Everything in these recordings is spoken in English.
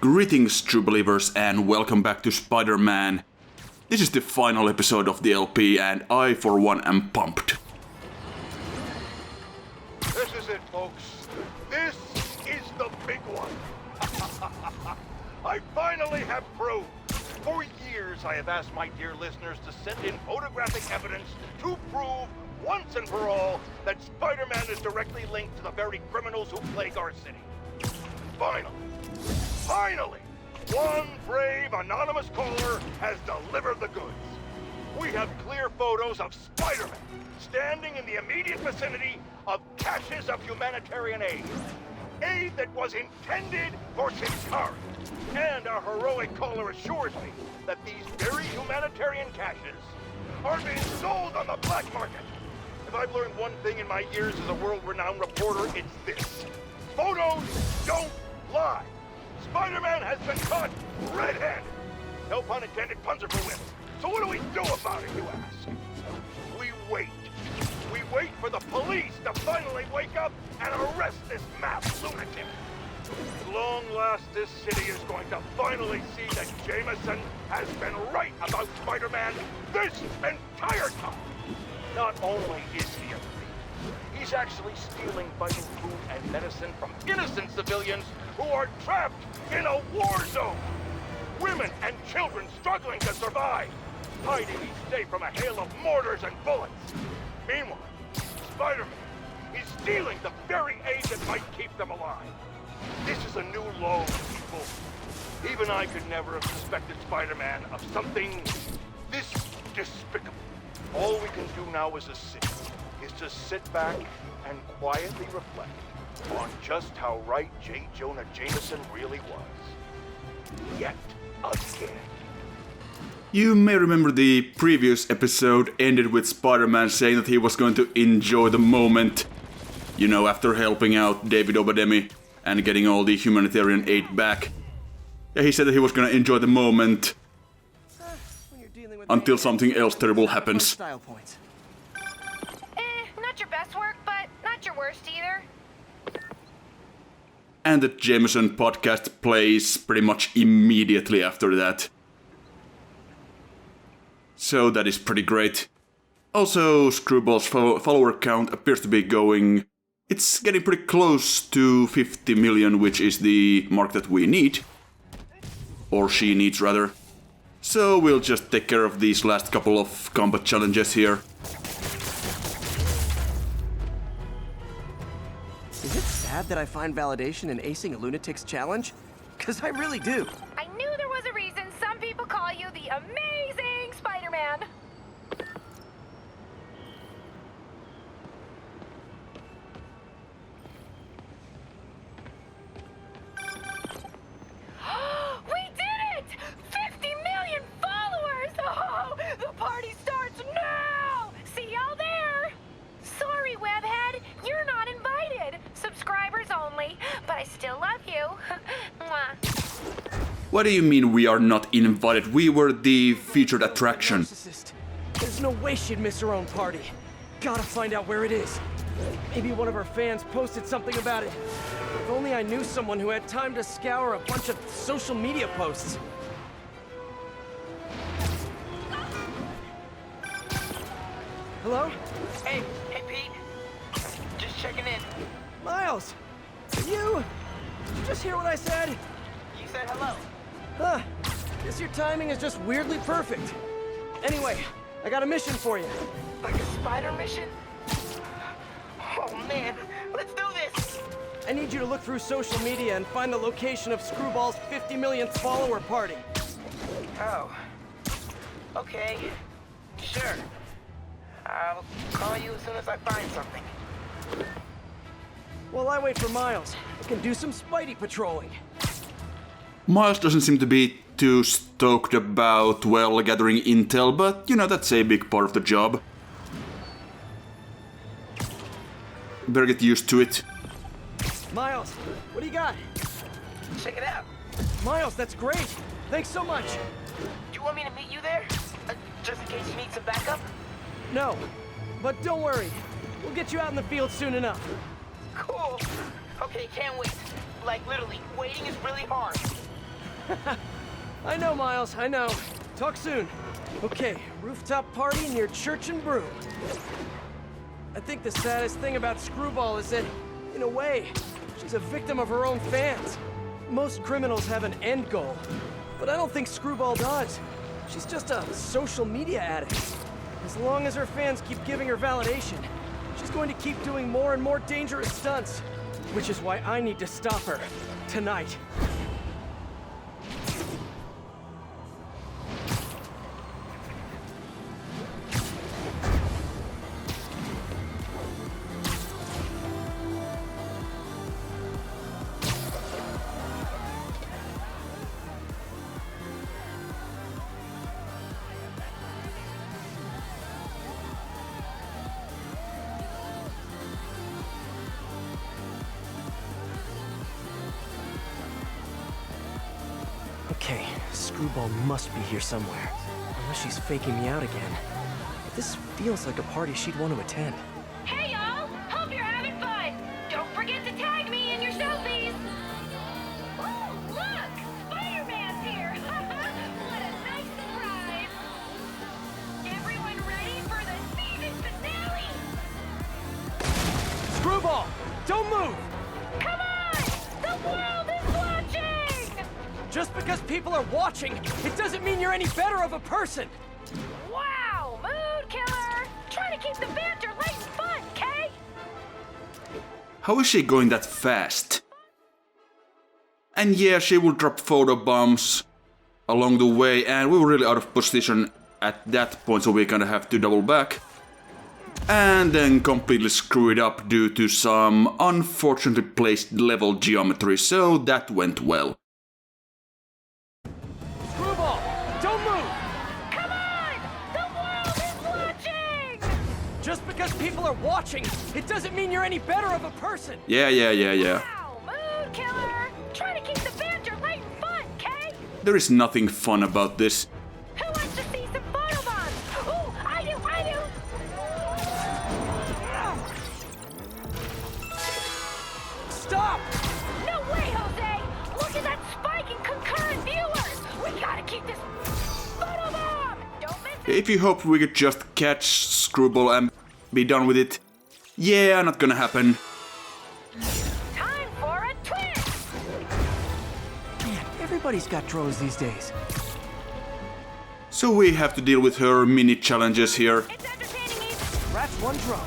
Greetings, true believers, and welcome back to Spider-Man. This is the final episode of the LP, and I, for one, am pumped. This is it, folks. This is the big one. I finally have proof. For years, I have asked my dear listeners to send in photographic evidence to prove, once and for all, that Spider-Man is directly linked to the very criminals who plague our city. Finally, one brave anonymous caller has delivered the goods. We have clear photos of Spider-Man standing in the immediate vicinity of caches of humanitarian aid. Aid that was intended for Chitauri. And our heroic caller assures me that these very humanitarian caches are being sold on the black market. If I've learned one thing in my years as a world-renowned reporter, it's this. Photos don't lie. Spider-Man has been caught red-handed. No pun intended, puns are for women. So what do we do about it, you ask? We wait. We wait for the police to finally wake up and arrest this mad lunatic. At long last, this city is going to finally see that Jameson has been right about Spider-Man this entire time. Not only is he a thief, he's actually stealing vital food and medicine from innocent civilians who are trapped in a war zone. Women and children struggling to survive, hiding each day from a hail of mortars and bullets. Meanwhile, Spider-Man is stealing the very aid that might keep them alive. This is a new low, people. Even I could never have suspected Spider-Man of something this despicable. All we can do now as a city is to sit back and quietly reflect on just how right J. Jonah Jameson really was. Yet again. You may remember the previous episode ended with Spider-Man saying that he was going to enjoy the moment. You know, after helping out David Obademi and getting all the humanitarian aid back. Yeah, he said that he was gonna enjoy the moment until something else terrible happens. Not your best work, but not your worst either. And the Jameson podcast plays pretty much immediately after that. So that is pretty great. Also, Screwball's follower count appears to be going... It's getting pretty close to 50 million, which is the mark that we need. Or she needs, rather. So we'll just take care of these last couple of combat challenges here. Is it sad that I find validation in acing a lunatic's challenge? 'Cause I really do. I knew there was a reason some people call you the amazing Spider-Man. We did it! 50 million followers! Oh, the party starts now! See y'all there! Sorry, Webhead, you're not invited. Subscribers only, but I still love you. Mwah. What do you mean we are not invited? We were the featured attraction. Narcissist. There's no way she'd miss her own party. Gotta find out where it is. Maybe one of her fans posted something about it. If only I knew someone who had time to scour a bunch of social media posts. Hello? Hey Pete. Just checking in. Miles! You? Did you just hear what I said? You said hello. Huh. Guess your timing is just weirdly perfect. Anyway, I got a mission for you. Like a spider mission? Oh man, let's do this! I need you to look through social media and find the location of Screwball's 50 millionth follower party. Oh. Okay. Sure. I'll call you as soon as I find something. While I wait for Miles, I can do some Spidey patrolling. Miles doesn't seem to be too stoked about, well, gathering intel, but, you know, that's a big part of the job. Better get used to it. Miles, what do you got? Check it out. Miles, that's great. Thanks so much. Do you want me to meet you there? Just in case you need some backup? No, but don't worry. We'll get you out in the field soon enough. Cool. Okay, can't wait. Like, literally, waiting is really hard. I know, Miles, I know. Talk soon. Okay, rooftop party near Church and Broom. I think the saddest thing about Screwball is that, in a way, she's a victim of her own fans. Most criminals have an end goal, but I don't think Screwball does. She's just a social media addict. As long as her fans keep giving her validation, she's going to keep doing more and more dangerous stunts. Which is why I need to stop her. Tonight. Okay, Screwball must be here somewhere. Unless she's faking me out again. But this feels like a party she'd want to attend. Hey, y'all! Hope you're having fun! Don't forget to tag me in your selfies! Oh, look! Spider-Man's here! What a nice surprise! Everyone ready for the season finale? Screwball! Don't move! Come on! The world is watching! Just because people are watching, it doesn't mean you're any better of a person! Wow! Mood killer! Try to keep the banter light and fun, Kay? How is she going that fast? And yeah, she will drop photo bombs along the way, and we were really out of position at that point, so we kinda have to double back. And then completely screw it up due to some unfortunately placed level geometry, so that went well. Screwball! Don't move! Come on! The world is watching! Just because people are watching, it doesn't mean you're any better of a person! Yeah. Wow! Mood killer! Try to keep the banter light and fun, Kay? There is nothing fun about this. Who wants to see some photobombs? Ooh, I do! Stop! No way, Jose! Look at that spike in concurrent viewers! We gotta keep this photobomb! Don't miss it! If you hoped we could just catch Screwball and be done with it, yeah, not gonna happen. Time for a twist! Man, everybody's got drones these days. So we have to deal with her mini challenges here, It's entertaining even. Scratch one drone.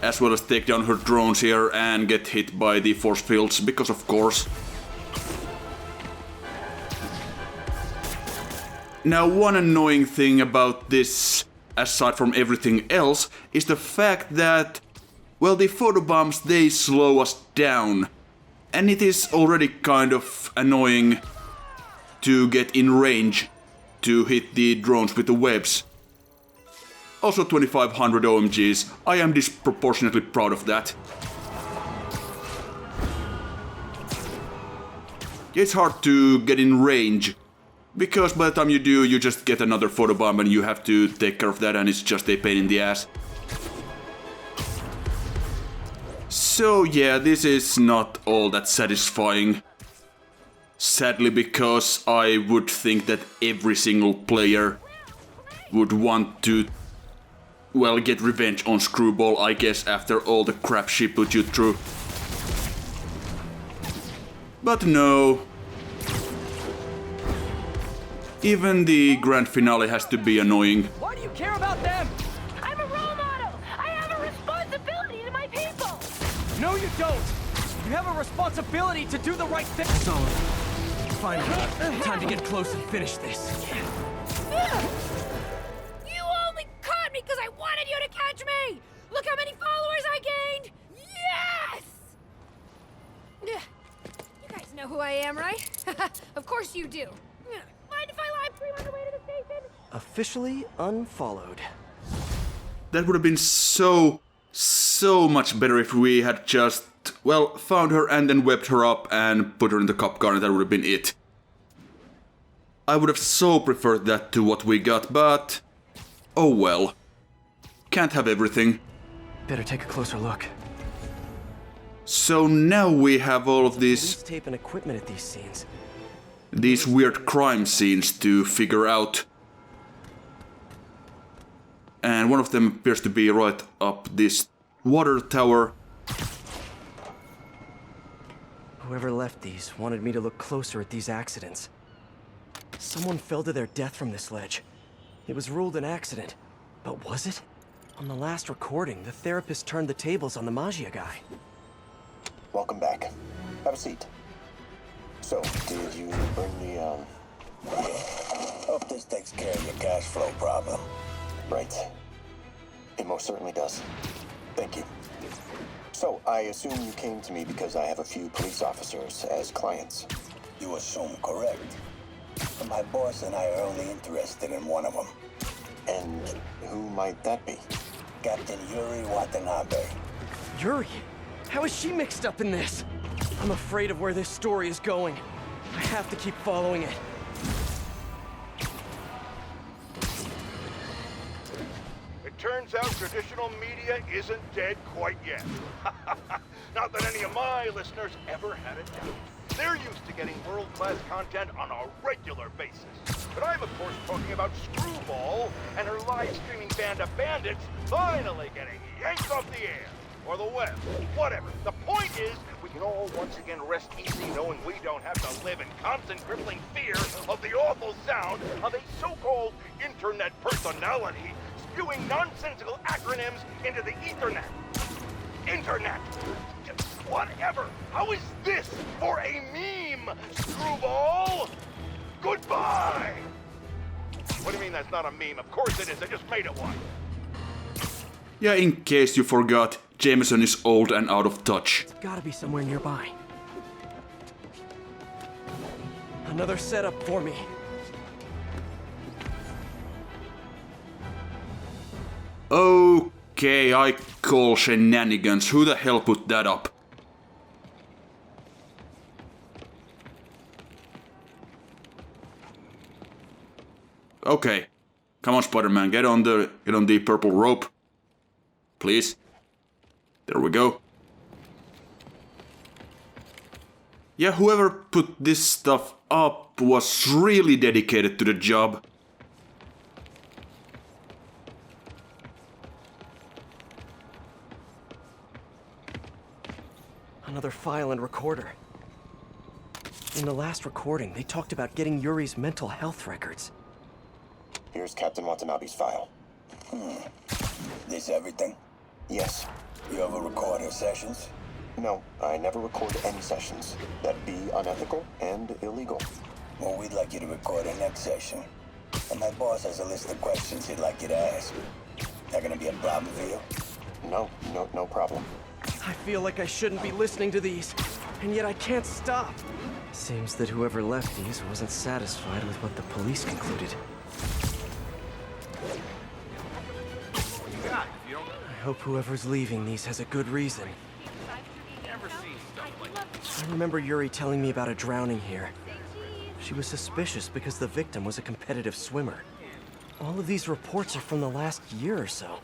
as well as take down her drones here and get hit by the force fields, because of course. Now, one annoying thing about this, aside from everything else, is the fact that, well, the photobombs, they slow us down. And it is already kind of annoying to get in range to hit the drones with the webs. Also 2500 OMGs, I am disproportionately proud of that. It's hard to get in range, because by the time you do, you just get another photobomb and you have to take care of that, and it's just a pain in the ass. So yeah, this is not all that satisfying. Sadly, because I would think that every single player would want to, well, get revenge on Screwball, I guess, after all the crap she put you through. But no. Even the grand finale has to be annoying. Why do you care about them? I'm a role model! I have a responsibility to my people! No, you don't! You have a responsibility to do the right thing! So, finally, time to get close and finish this. You only caught me because I wanted you to catch me! Look how many followers I gained! Yes! You guys know who I am, right? Of course you do. Mind if I live stream on the way to the station? Officially unfollowed. That would have been so much better if we had just, well, found her and then webbed her up and put her in the cop car, and that would have been it. I would have so preferred that to what we got, but oh well. Can't have everything. Better take a closer look. So now we have all of Police this. tape and equipment at these scenes. these weird crime scenes to figure out. And one of them appears to be right up this water tower. Whoever left these wanted me to look closer at these accidents. Someone fell to their death from this ledge. It was ruled an accident, but was it? On the last recording, the therapist turned the tables on the Magia guy. Welcome back. Have a seat. So, did you bring the, Hope this takes care of your cash flow problem. Right. It most certainly does. Thank you. So, I assume you came to me because I have a few police officers as clients. You assume correct. But my boss and I are only interested in one of them. And who might that be? Captain Yuri Watanabe. Yuri? How is she mixed up in this? I'm afraid of where this story is going. I have to keep following it. It turns out traditional media isn't dead quite yet. Not that any of my listeners ever had a doubt. They're used to getting world-class content on a regular basis. But I'm, of course, talking about Screwball and her live-streaming band of bandits finally getting yanked off the air. Or the web. Whatever. The point is, we can all once again rest easy knowing we don't have to live in constant crippling fear of the awful sound of a so-called internet personality spewing nonsensical acronyms into the Ethernet. Internet. Just whatever. How is this for a meme, Screwball? Goodbye! What do you mean that's not a meme? Of course it is. I just made it one. Yeah, in case you forgot, Jameson is old and out of touch. It's gotta be somewhere nearby. Another setup for me. Okay, I call shenanigans. Who the hell put that up? Okay. Come on, Spider-Man, get on the purple rope. Please. There we go. Yeah, whoever put this stuff up was really dedicated to the job. Another file and recorder. In the last recording, they talked about getting Yuri's mental health records. Here's Captain Watanabe's file. This everything? Yes. You ever record her sessions? No, I never record any sessions. That'd be unethical and illegal. Well, we'd like you to record our next session. And my boss has a list of questions he'd like you to ask. That gonna be a problem for you? No problem. I feel like I shouldn't be listening to these, and yet I can't stop. Seems that whoever left these wasn't satisfied with what the police concluded. I hope whoever's leaving these has a good reason. I remember Yuri telling me about a drowning here. She was suspicious because the victim was a competitive swimmer. All of these reports are from the last year or so.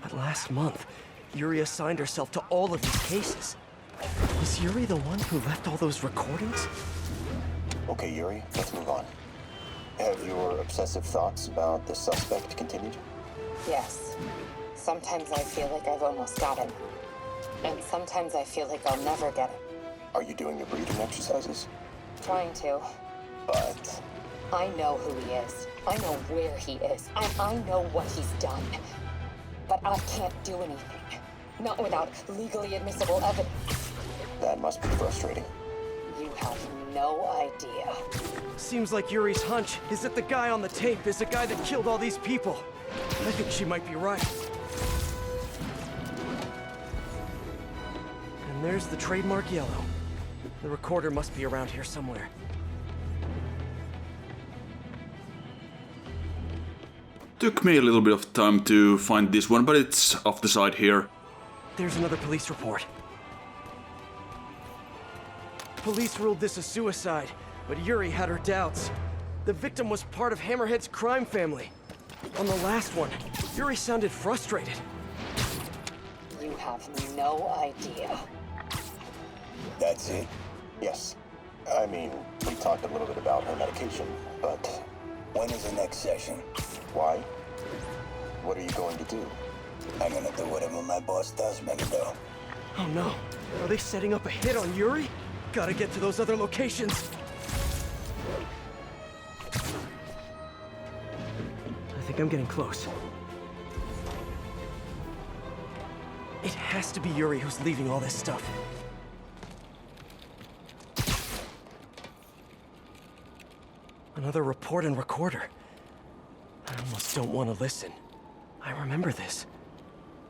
But last month, Yuri assigned herself to all of these cases. Was Yuri the one who left all those recordings? Okay, Yuri, let's move on. Have your obsessive thoughts about the suspect continued? Yes. Sometimes I feel like I've almost got him. And sometimes I feel like I'll never get him. Are you doing your breathing exercises? Trying to. But... I know who he is. I know where he is. I know what he's done. But I can't do anything. Not without legally admissible evidence. That must be frustrating. You have no idea. Seems like Yuri's hunch is that the guy on the tape is the guy that killed all these people. I think she might be right. And there's the trademark yellow. The recorder must be around here somewhere. Took me a little bit of time to find this one, but it's off the side here. There's another police report. Police ruled this a suicide, but Yuri had her doubts. The victim was part of Hammerhead's crime family. On the last one, Yuri sounded frustrated. You have no idea. That's it? Yes. I mean, we talked a little bit about her medication, but When is the next session? why? What are you going to do? I'm gonna do whatever my boss tells me to do. Oh no. Are they setting up a hit on Yuri? Gotta get to those other locations. I think I'm getting close. It has to be Yuri who's leaving all this stuff. Another report and recorder. I almost don't want to listen. I remember this.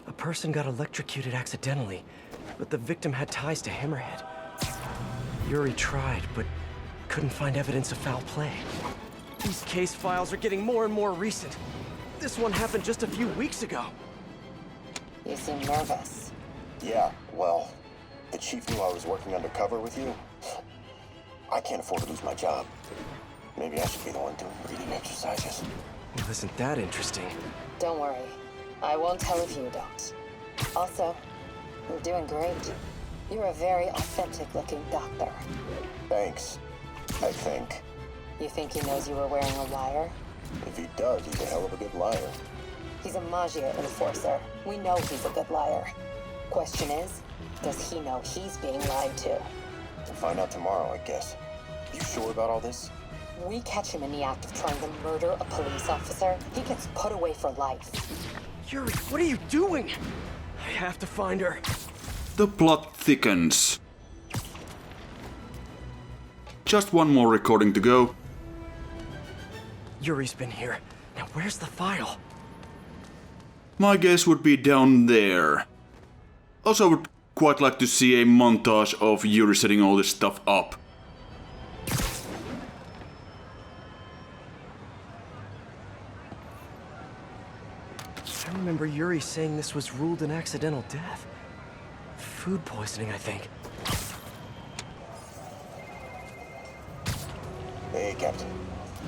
A person got electrocuted accidentally, but the victim had ties to Hammerhead. Yuri tried, but couldn't find evidence of foul play. These case files are getting more and more recent. This one happened just a few weeks ago. You seem nervous. Yeah, well, the chief knew I was working undercover with you. I can't afford to lose my job. Maybe I should be the one doing breathing exercises. Well, isn't that interesting? Don't worry. I won't tell if you don't. Also, you're doing great. You're a very authentic-looking doctor. Thanks. I think. You think he knows you were wearing a wire? If he does, he's a hell of a good liar. He's a Magia enforcer. We know he's a good liar. Question is, does he know he's being lied to? We'll find out tomorrow, I guess. You sure about all this? We catch him in the act of trying to murder a police officer, he gets put away for life. Yuri, what are you doing? I have to find her. The plot thickens. Just one more recording to go. Yuri's been here. Now where's the file? My guess would be down there. Also, I would quite like to see a montage of Yuri setting all this stuff up. I remember Yuri saying this was ruled an accidental death. Food poisoning, I think. Hey, Captain.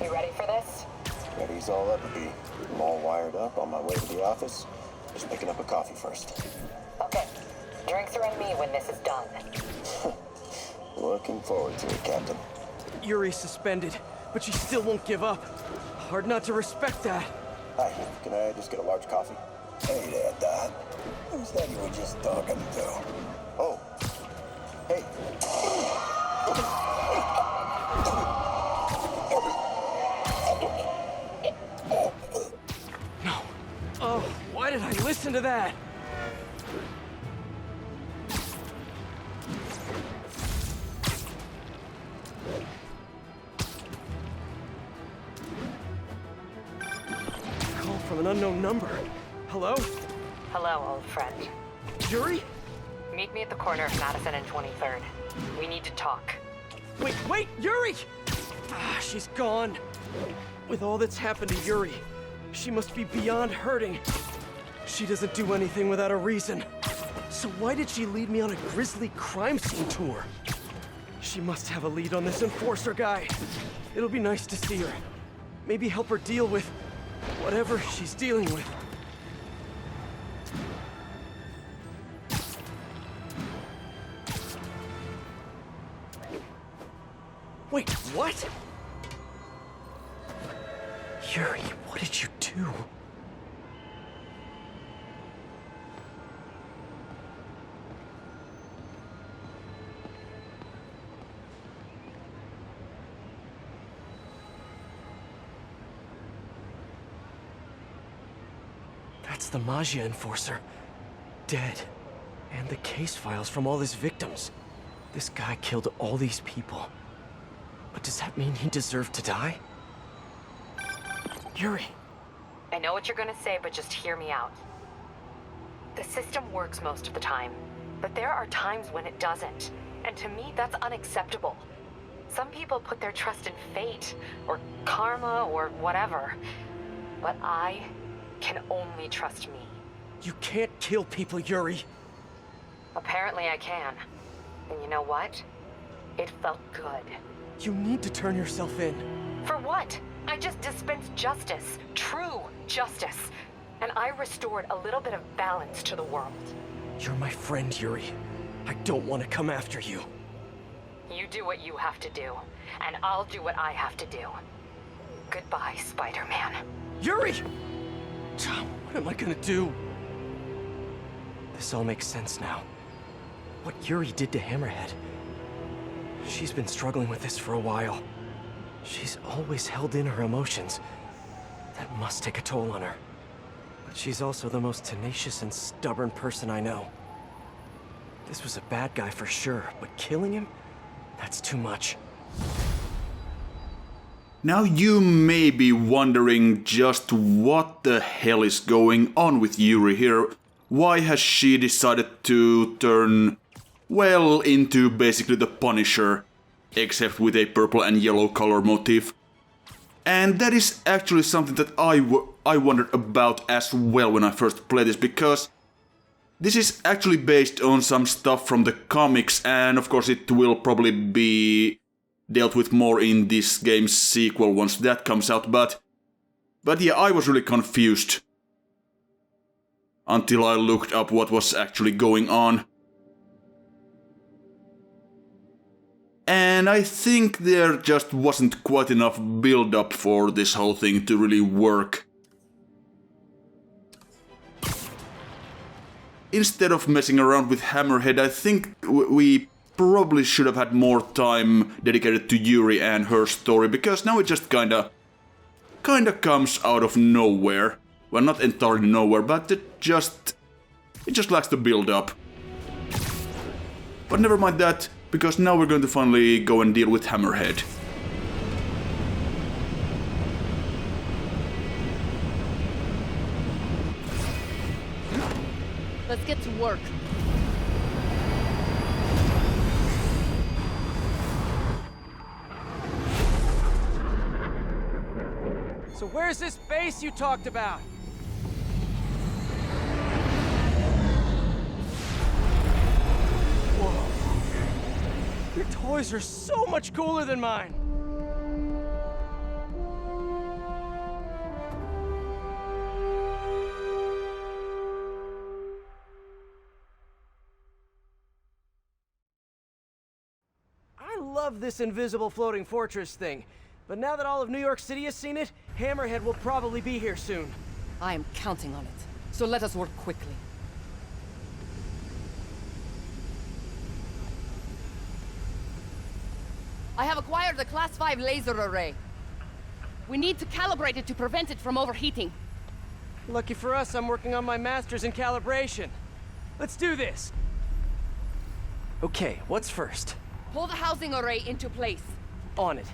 You ready for this? Ready's all up, B. I'm all wired up, on my way to the office. Just picking up a coffee first. Okay. Drinks are on me when this is done. Looking forward to it, Captain. Yuri's suspended, but she still won't give up. Hard not to respect that. Hi, can I just get a large coffee? Hey there, Dad. Who's that you were just talking to? Oh. Hey. No. Oh, why did I listen to that? Call from an unknown number. Hello? Hello, old friend. Yuri? Meet me at the corner of Madison and 23rd. We need to talk. Wait, Yuri! Ah, she's gone. With all that's happened to Yuri, she must be beyond hurting. She doesn't do anything without a reason. So why did she lead me on a grisly crime scene tour? She must have a lead on this enforcer guy. It'll be nice to see her. Maybe help her deal with whatever she's dealing with. Wait, what? Yuri, what did you do? That's the Magia enforcer. Dead. And the case files from all his victims. This guy killed all these people. But does that mean he deserved to die? Yuri. I know what you're gonna say, but just hear me out. The system works most of the time, but there are times when it doesn't. And to me, that's unacceptable. Some people put their trust in fate, or karma, or whatever. But I can only trust me. You can't kill people, Yuri. Apparently I can. And you know what? It felt good. You need to turn yourself in. For what? I just dispensed justice. True justice. And I restored a little bit of balance to the world. You're my friend, Yuri. I don't want to come after you. You do what you have to do, and I'll do what I have to do. Goodbye, Spider-Man. Yuri! What am I gonna do? This all makes sense now. What Yuri did to Hammerhead. She's been struggling with this for a while. She's always held in her emotions. That must take a toll on her. But she's also the most tenacious and stubborn person I know. This was a bad guy for sure, but killing him? That's too much. Now you may be wondering just what the hell is going on with Yuri here. Why has she decided to turn, well, into basically the Punisher, except with a purple and yellow color motif? And that is actually something that I wondered about as well when I first played this, because this is actually based on some stuff from the comics, and of course it will probably be dealt with more in this game's sequel once that comes out, but yeah, I was really confused until I looked up what was actually going on. And I think there just wasn't quite enough build-up for this whole thing to really work. Instead of messing around with Hammerhead, I think we probably should have had more time dedicated to Yuri and her story, because now it just kinda comes out of nowhere. Well, not entirely nowhere, but it just lacks the build-up. But never mind that, because now we're going to finally go and deal with Hammerhead. Let's get to work. So where's this base you talked about? Whoa. Your toys are so much cooler than mine. I love this invisible floating fortress thing. But now that all of New York City has seen it, Hammerhead will probably be here soon. I am counting on it. So let us work quickly. I have acquired a Class 5 laser array. We need to calibrate it to prevent it from overheating. Lucky for us, I'm working on my master's in calibration. Let's do this! Okay, what's first? Pull the housing array into place. On it.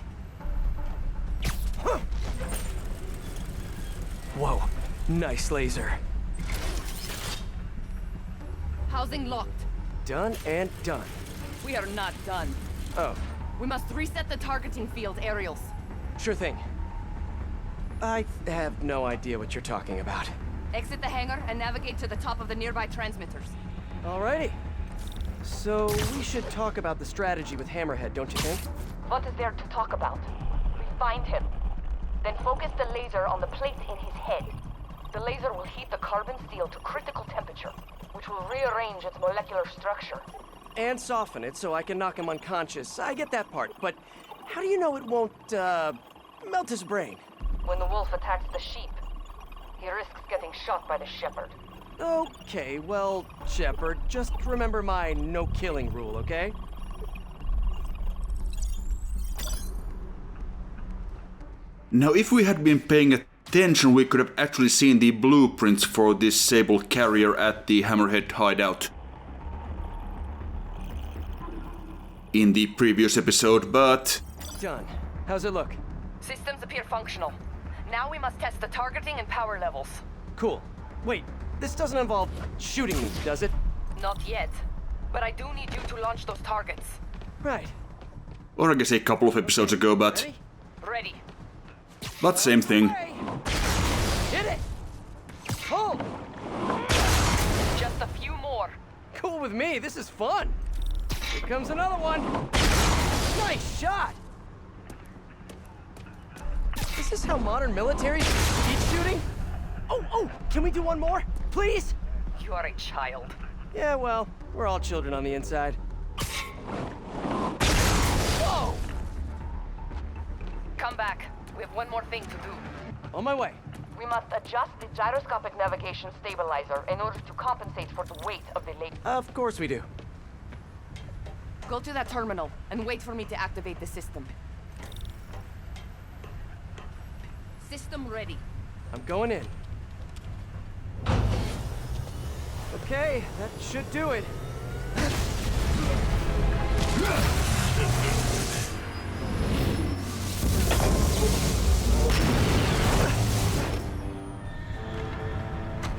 Whoa, nice laser. Housing locked. Done and done. We are not done. Oh. We must reset the targeting field aerials. Sure thing. I have no idea what you're talking about. Exit the hangar and navigate to the top of the nearby transmitters. Alrighty. So, we should talk about the strategy with Hammerhead, don't you think? What is there to talk about? We find him. Then focus the laser on the plate in his head. The laser will heat the carbon steel to critical temperature, which will rearrange its molecular structure. And soften it so I can knock him unconscious. I get that part, but how do you know it won't, melt his brain? When the wolf attacks the sheep, he risks getting shot by the shepherd. Okay, well, Shepard, just remember my no-killing rule, okay? Now, if we had been paying attention, we could have actually seen the blueprints for this Sable carrier at the Hammerhead hideout in the previous episode, but... Done. How's it look? Systems appear functional. Now we must test the targeting and power levels. Cool. Wait, this doesn't involve shooting me, does it? Not yet. But I do need you to launch those targets. Right. Or I guess a couple of episodes ago, but... Ready? Ready. But same thing. Hit it! Pull! Just a few more. Cool with me, this is fun! Here comes another one! Nice shot! Is this how modern militaries teach shooting? Oh, can we do one more? Please? You are a child. Yeah, well, we're all children on the inside. Come back. We have one more thing to do. On my way. We must adjust the gyroscopic navigation stabilizer in order to compensate for the weight of the lake. Of course we do. Go to that terminal and wait for me to activate the system. System ready. I'm going in. Okay, that should do it.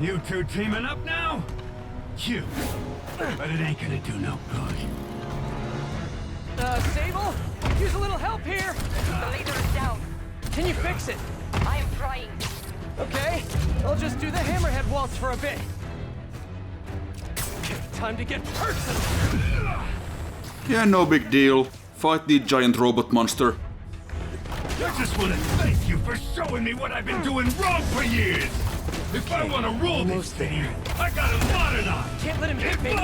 You two teaming up now? Cute. But it ain't gonna do no good. Sable? Use a little help here! The laser is down. Can you fix it? I am trying. Okay, I'll just do the Hammerhead waltz for a bit. Time to get personal! Yeah, no big deal. Fight the giant robot monster. I just want to thank you for showing me what I've been doing wrong for years! If I want to rule this thing, I gotta modernize! Can't let him hit me!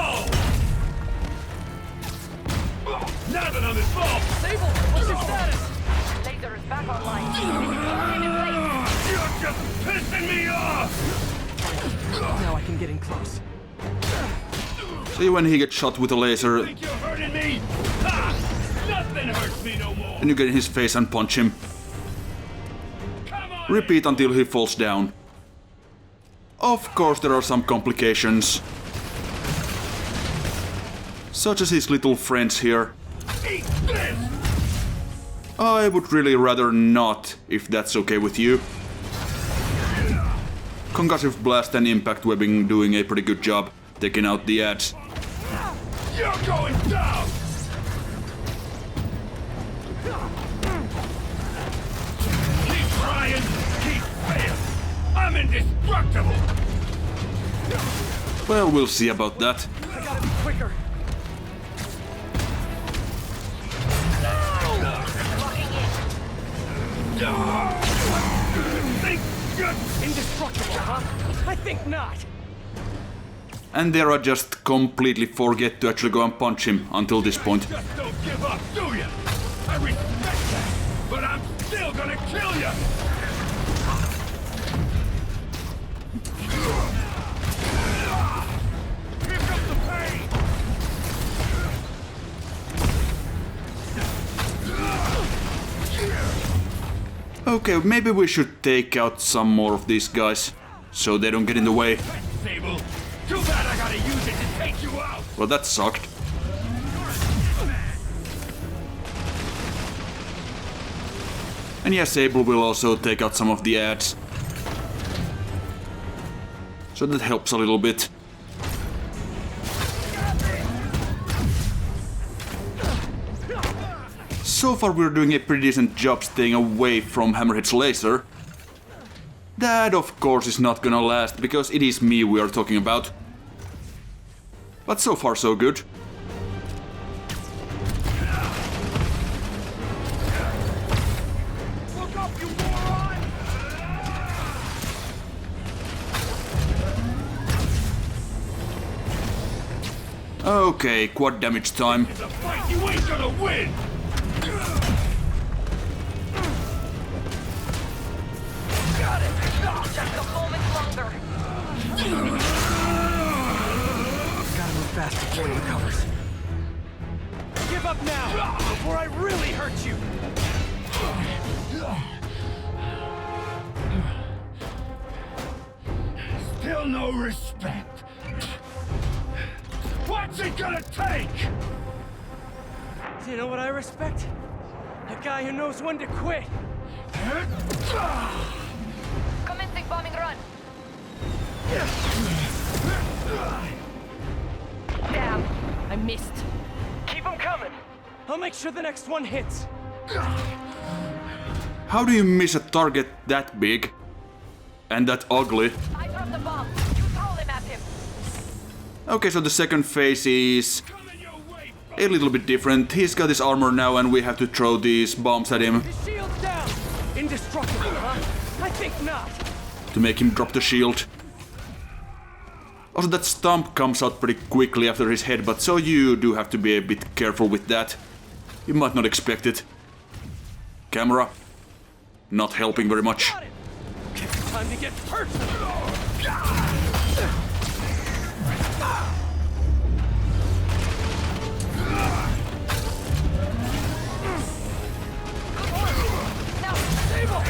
Now that I'm involved! Sable, what's your status? Laser is back online. Get in place. You're just pissing me off! Now I can get in close. See when he gets shot with a laser, Think you're hurting me? Ha! Nothing hurts me no more! and you get in his face and punch him. Come on! Repeat until he falls down. Of course there are some complications. Such as his little friends here. Eat this! I would really rather not, if that's okay with you. Concussive Blast and Impact Webbing doing a pretty good job taking out the ads. You're going down! Keep trying, keep failing! I'm indestructible! Well, we'll see about that. I gotta be quicker. Think you're Indestructible, huh? I think not. And there I just completely forget to actually go and punch him until this point. just don't give up, do you? I respect that, but I'm still gonna kill you! Here comes the pain! Okay, maybe we should take out some more of these guys, so they don't get in the way. Sable, too bad I gotta use it to take you out! Well, that sucked. And yes, Sable will also take out some of the ads. So that helps a little bit. So far we're doing a pretty decent job staying away from Hammerhead's laser. That of course is not gonna last, because it is me we are talking about. But so far so good. Look up, you moron! Okay, quad damage time. It's a fight you ain't gonna win! Got it. Just a moment longer. Gotta move fast before he recovers. Give up now, before I really hurt you. Still no respect. What's it gonna take? You know what I respect? A guy who knows when to quit. Commencing bombing run. Damn, I missed. Keep him coming. I'll make sure the next one hits. How do you miss a target that big? And that ugly? I dropped the bomb. You throw them at him. Okay, so the second phase is a little bit different. He's got his armor now and we have to throw these bombs at him His shield's down. Indestructible, huh? I think not. to make him drop the shield. Also, that stomp comes out pretty quickly after his headbutt, so you do have to be a bit careful with that. You might not expect it. Camera. not helping very much. Got it! Okay, time to get personal! Now, Sable!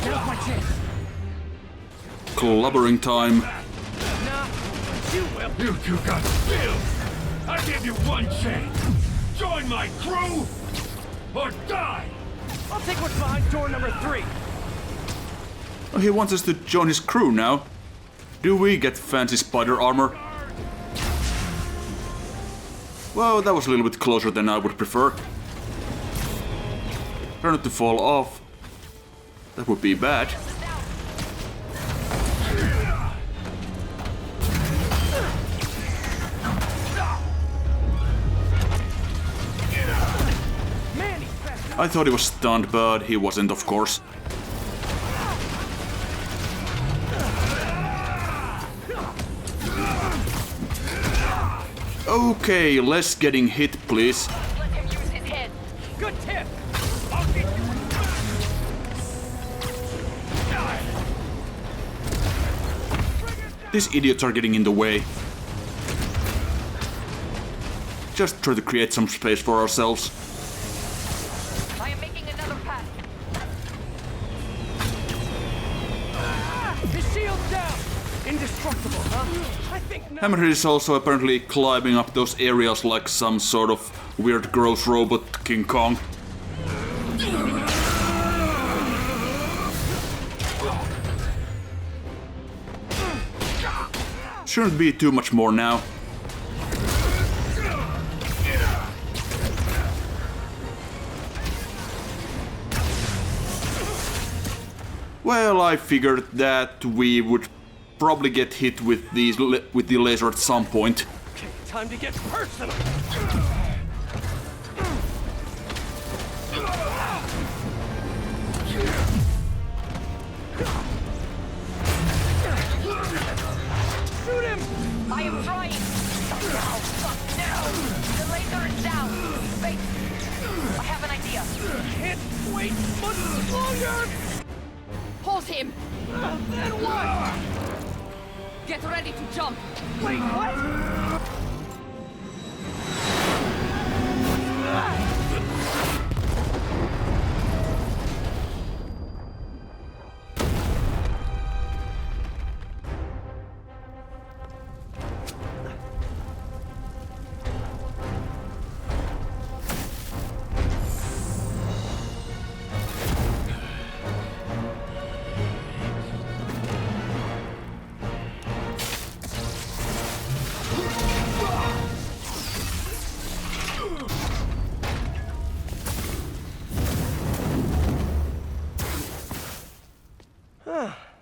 Now's my chance. Clobbering time. Nah, you will. You two got skills! I give you one chance! Join my crew, or die! I'll take what's behind door number 3. Oh, he wants us to join his crew now. Do we get fancy spider armor? Well, that was a little bit closer than I would prefer. Try not to fall off. That would be bad. I thought he was stunned, but he wasn't, of course. Okay, less getting hit, please. Let him use his head. Good tip! These idiots are getting in the way. Just try to create some space for ourselves. I am making another pass. His shield's down! Indestructible, huh? I think not. Hammerhead is also apparently climbing up those areas like some sort of weird gross robot King Kong. Shouldn't be too much more now. Well, I figured that we would probably get hit with these with the laser at some point. Okay, time to get personal! Shoot him! I am trying. Oh, fuck, no! The laser is down. Wait. I have an idea. Can't wait much longer! Hold him. Then what? Get ready to jump. Wait, what?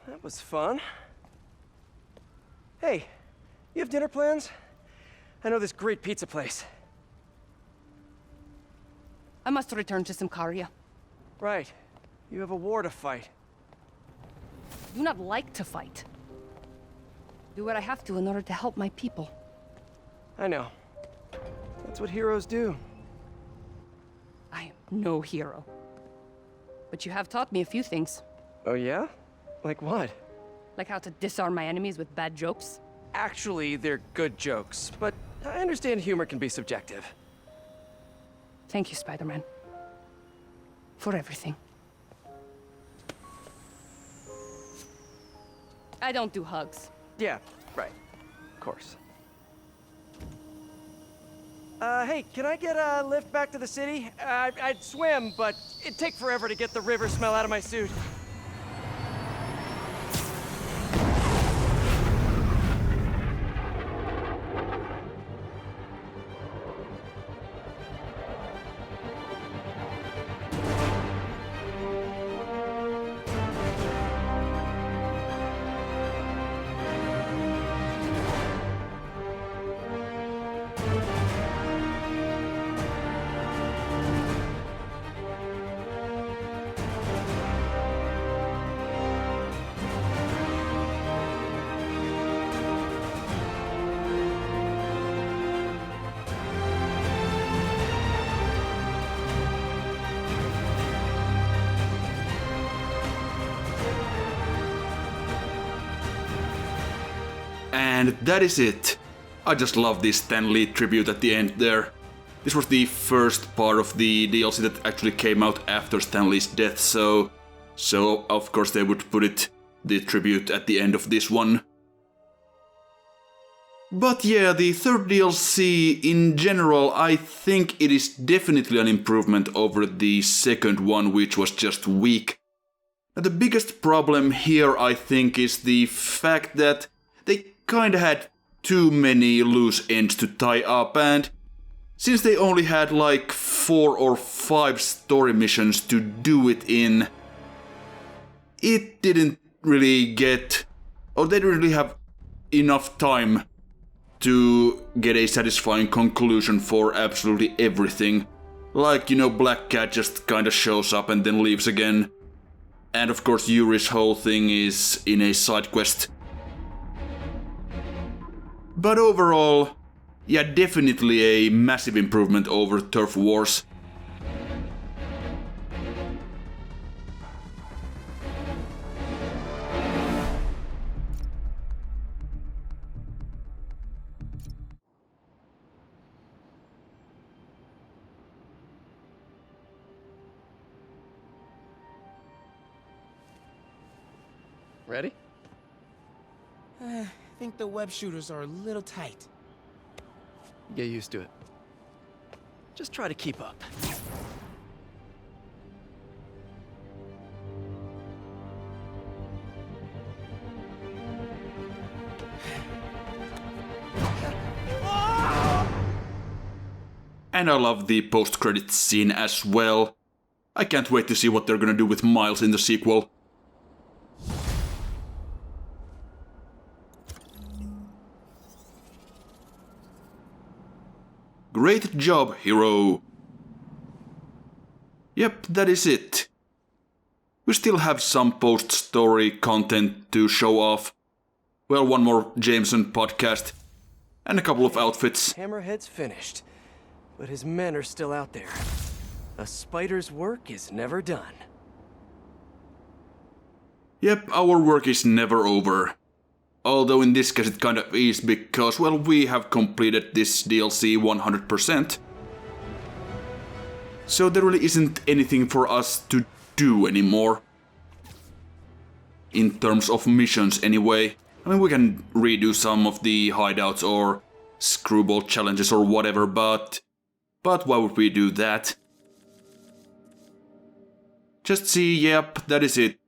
That was fun. Hey, you have dinner plans? I know this great pizza place. I must return to Simcaria. Right. You have a war to fight. I do not like to fight. Do what I have to in order to help my people. I know. That's what heroes do. I am no hero. But you have taught me a few things. Oh yeah? Like what? Like how to disarm my enemies with bad jokes. Actually, they're good jokes, but I understand humor can be subjective. Thank you, Spider-Man. For everything. I don't do hugs. Yeah, right. Of course. Hey, can I get a lift back to the city? I'd swim, but it'd take forever to get the river smell out of my suit. And that is it. I just love this Stan Lee tribute at the end there. This was the first part of the DLC that actually came out after Stan Lee's death, so of course they would put the tribute at the end of this one. But yeah, the third DLC in general, I think it is definitely an improvement over the second one, which was just weak. Now, the biggest problem here, I think, is the fact that they kinda had too many loose ends to tie up, and since they only had like 4 or 5 story missions to do it in, it didn't really get, or they didn't really have enough time to get a satisfying conclusion for absolutely everything. Like, you know, Black Cat just kinda shows up and then leaves again. And of course Yuri's whole thing is in a side quest. But overall, yeah, definitely a massive improvement over Turf Wars. Ready? I think the web shooters are a little tight. Get used to it. Just try to keep up. And I love the post-credits scene as well. I can't wait to see what they're gonna do with Miles in the sequel. Great job, hero! Yep, that is it. We still have some post-story content to show off. Well, one more Jameson podcast. And a couple of outfits. Hammerhead's finished, but his men are still out there. A spider's work is never done. Yep, our work is never over. Although in this case it kind of is because, well, we have completed this DLC 100%. So there really isn't anything for us to do anymore. In terms of missions anyway. I mean, we can redo some of the hideouts or screwball challenges or whatever, but why would we do that? Just see, yep, that is it.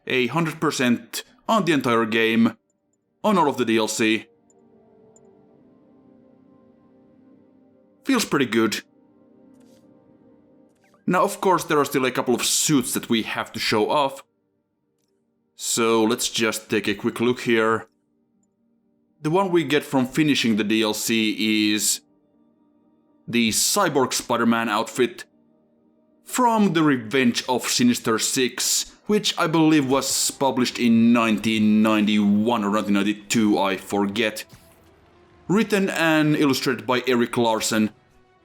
100% on the entire game. On all of the DLC. Feels pretty good. Now, of course, there are still a couple of suits that we have to show off. So let's just take a quick look here. The one we get from finishing the DLC is the Cyborg Spider-Man outfit from The Revenge of Sinister Six, which I believe was published in 1991 or 1992, I forget. Written and illustrated by Eric Larson.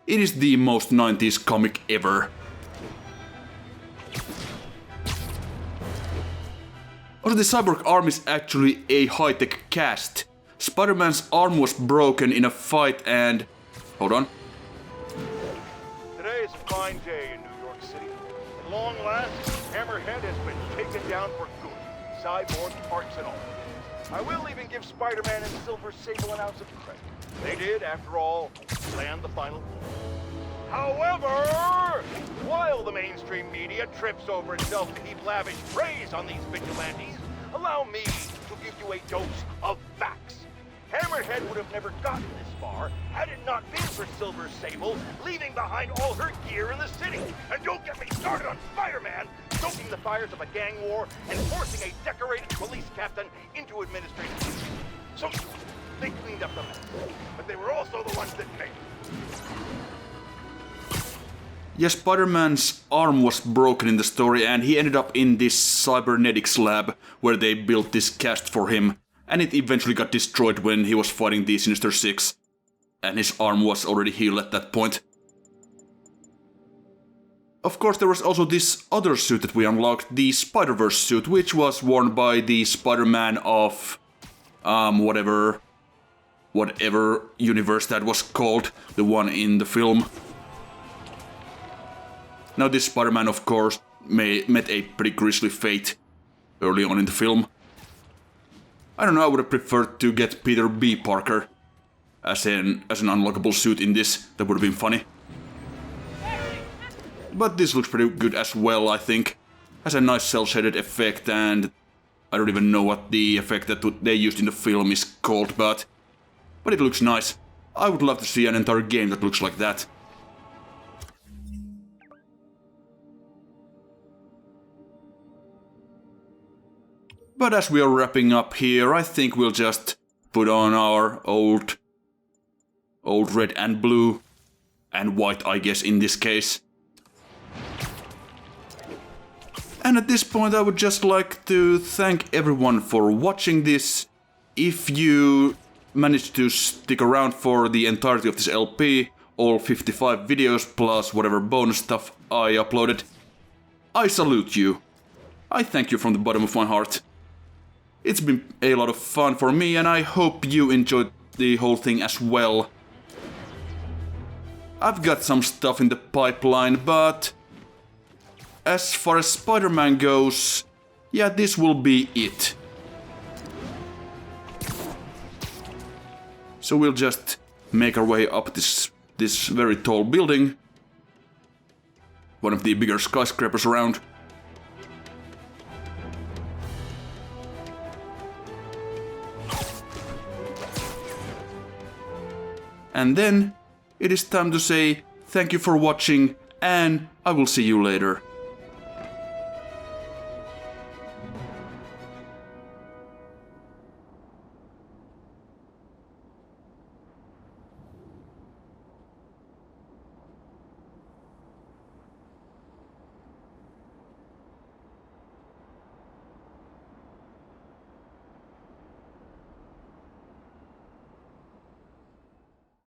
It is the most 90s comic ever. Also, the Cyborg arm is actually a high-tech cast. Spider-Man's arm was broken in a fight and... Hold on. Today is a fine day in New York City. At long last, Hammerhead has been taken down for good, cyborg parts and all. I will even give Spider-Man and Silver Sable an ounce of credit. They did, after all, land the final blow. However, while the mainstream media trips over itself to heap lavish praise on these vigilantes, allow me to give you a dose of facts. Hammerhead would have never gotten this far had it not been for Silver Sable leaving behind all her gear in the city. And don't get me started on Spider-Man stoking the fires of a gang war and forcing a decorated police captain into administrative duties. So they cleaned up the mess, but they were also the ones that made it. Yeah, Spider-Man's arm was broken in the story and he ended up in this cybernetics lab where they built this cast for him. And it eventually got destroyed when he was fighting the Sinister Six. And his arm was already healed at that point. Of course, there was also this other suit that we unlocked, the Spider-Verse suit, which was worn by the Spider-Man of... whatever... whatever universe that was called, the one in the film. Now this Spider-Man, of course, met a pretty grisly fate early on in the film. I don't know, I would have preferred to get Peter B. Parker as an unlockable suit in this. That would have been funny. But this looks pretty good as well, I think. Has a nice cel-shaded effect, and I don't even know what the effect that they used in the film is called, but it looks nice. I would love to see an entire game that looks like that. But as we are wrapping up here, I think we'll just put on our old red and blue, and white, I guess, in this case. And at this point I would just like to thank everyone for watching this. If you managed to stick around for the entirety of this LP, all 55 videos plus whatever bonus stuff I uploaded, I salute you. I thank you from the bottom of my heart. It's been a lot of fun for me, and I hope you enjoyed the whole thing as well. I've got some stuff in the pipeline, but as far as Spider-Man goes, yeah, this will be it. So we'll just make our way up this very tall building. One of the bigger skyscrapers around. And then it is time to say thank you for watching, and I will see you later.